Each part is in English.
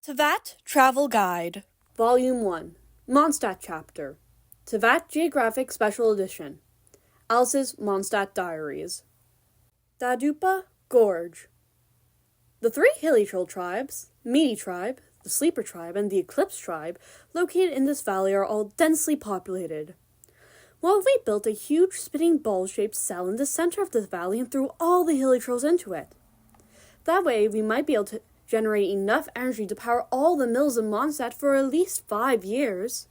Teyvat Travel Guide, Volume 1, Mondstadt Chapter, Teyvat Geographic Special Edition, Alice's Mondstadt Diaries. Dadupa Gorge. The three hilly troll tribes, Meaty Tribe, the Sleeper Tribe, and the Eclipse Tribe, located in this valley are all densely populated. Well, we built a huge spinning ball-shaped cell in the center of the valley and threw all the hilly trolls into it. That way, we might be able to generate enough energy to power all the mills in Mondstadt for at least 5 years.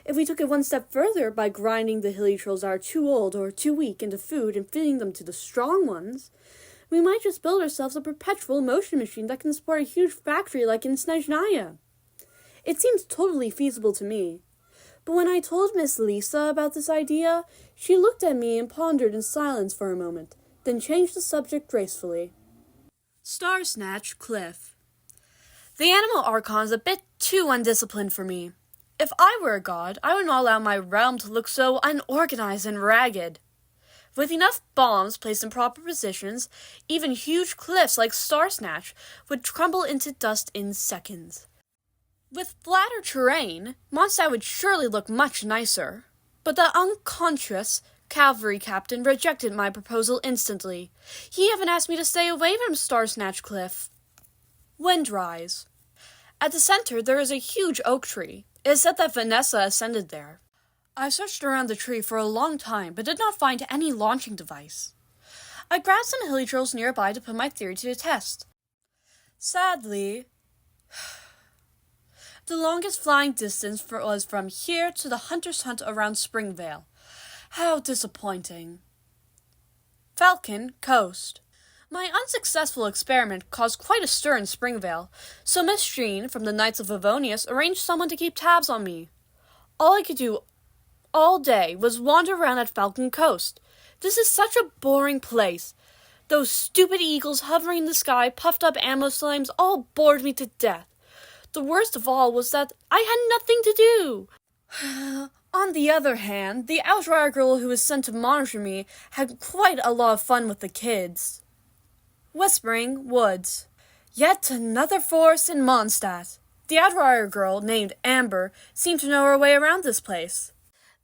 If we took it one step further by grinding the hilly trolls that are too old or too weak into food and feeding them to the strong ones, we might just build ourselves a perpetual motion machine that can support a huge factory like in Snezhnaya. It seems totally feasible to me. But when I told Miss Lisa about this idea, she looked at me and pondered in silence for a moment, then changed the subject gracefully. Star Snatch Cliff. The animal archon is a bit too undisciplined for me. If I were a god, I would not allow my realm to look so unorganized and ragged. With enough bombs placed in proper positions, even huge cliffs like Star Snatch would crumble into dust in seconds. With flatter terrain, Mondstadt would surely look much nicer. But the unconscious cavalry captain rejected my proposal instantly. He even asked me to stay away from Star Snatch Cliff. Windrise. At the center, there is a huge oak tree. It is said that Vanessa ascended there. I searched around the tree for a long time, but did not find any launching device. I grabbed some hilly trolls nearby to put my theory to the test. Sadly, the longest flying distance was from here to the Hunter's Hunt around Springvale. How disappointing. Falcon Coast. My unsuccessful experiment caused quite a stir in Springvale, so Miss Jean from the Knights of Favonius arranged someone to keep tabs on me. All I could do all day was wander around at Falcon Coast. This is such a boring place. Those stupid eagles hovering in the sky, puffed up ammo slimes, all bored me to death. The worst of all was that I had nothing to do. On the other hand, the Outrider girl who was sent to monitor me had quite a lot of fun with the kids. Whispering Woods. Yet another forest in Mondstadt. The Outrider girl, named Amber, seemed to know her way around this place.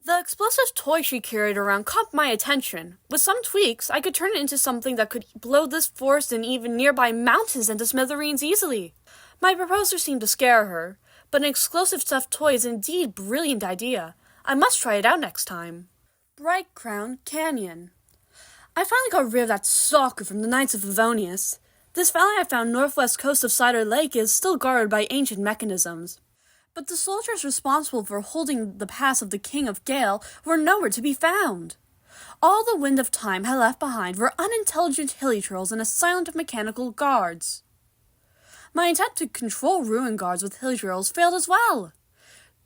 The explosive toy she carried around caught my attention. With some tweaks, I could turn it into something that could blow this forest and even nearby mountains into smithereens easily. My proposal seemed to scare her, but an explosive stuffed toy is indeed a brilliant idea. I must try it out next time. Bright Crown Canyon. I finally got rid of that stalker from the Knights of Favonius. This valley I found northwest coast of Cider Lake is still guarded by ancient mechanisms. But the soldiers responsible for holding the pass of the King of Gale were nowhere to be found. All the wind of time had left behind were unintelligent hilly trolls and a silent mechanical guards. My attempt to control ruin guards with hilly trolls failed as well.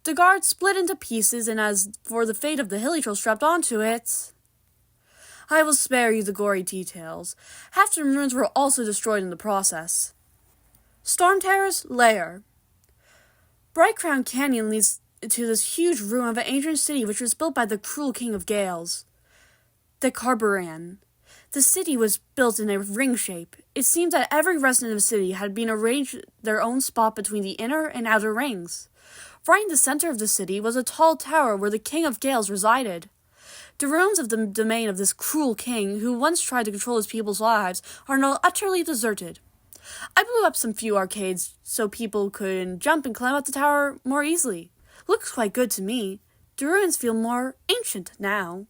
The guards split into pieces, and as for the fate of the hilly troll strapped onto it, I will spare you the gory details. Half the ruins were also destroyed in the process. Storm Terror's Lair. Bright Crown Canyon leads to this huge ruin of an ancient city which was built by the cruel King of Gales, the Carburan. The city was built in a ring shape. It seemed that every resident of the city had been arranged their own spot between the inner and outer rings. Right in the center of the city was a tall tower where the King of Gales resided. The ruins of the domain of this cruel king, who once tried to control his people's lives, are now utterly deserted. I blew up some few arcades so people could jump and climb up the tower more easily. Looks quite good to me. The ruins feel more ancient now.